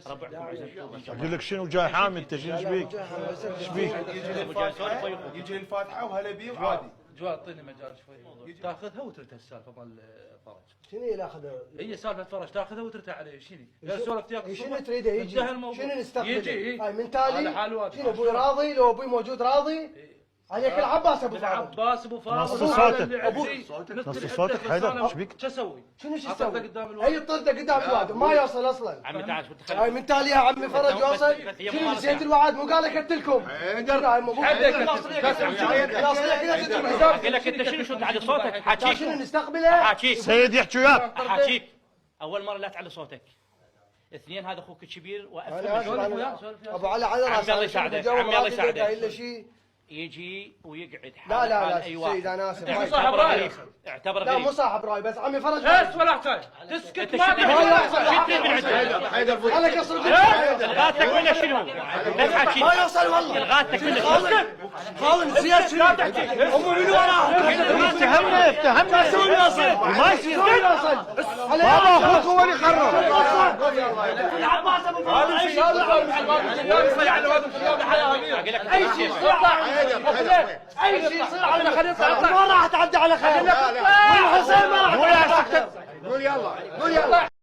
اقول لك شنو جاي حامد انت شنو ايش بيك؟ ايش بيك؟ يجي الفاتحه وهلا بيه وعادي. جواد اعطيني مجال شوي تاخذها وترتاح السالفه مال فرج. شنو اللي ياخذها؟ هي سالفه فرج تاخذها وترتاح عليه شنو؟ سولف تياك شنو تريده يجي؟ شنو نستقبله؟ يجي هاي من تالي شنو ابوي راضي؟ لو ابوي موجود راضي؟ عليك العباس ابو فاضل. العباس ابو فاضل نص صوتك نص صوتك حيدر ايش بيك؟ شو اسوي؟ شنو اسوي؟ هي الطرده قدام الواد ما يوصل اصلا. عمي تعال هاي من تالي يا عمي فرج يوصل. شنو نسيت الوعد مو قال لك قتلكم؟ اقول لك انت شنو تعلي صوتك؟ حاكيك شنو نستقبله؟ حاكيك سيد يحكي وياك حاكيك. اول مره لا تعلي صوتك. اثنين هذا اخوك الكبير ابو علي على راسه. عمي الله يساعدك عمي الله يساعدك. الا شيء يجي ويقعد لا سيد انا اسف. اعتبر غريب اعتبر غريب. لا مو صاحب راي بس عمي فرج بس ولا احتاج تسكت ما على قصر الغاتك ولا شنو؟ لا تحكي ما يوصل والله الغاتك ولا خالد نسيت شنو امي من وراها افتهمنا شلون يوصل ما يصير بابا اخوك هو اللي قرر العباس ابو هذا الشيء اي شيء يصير على خليل ما راح تعدي على خير. لا والحسين ما راح قول يلا قول يلا.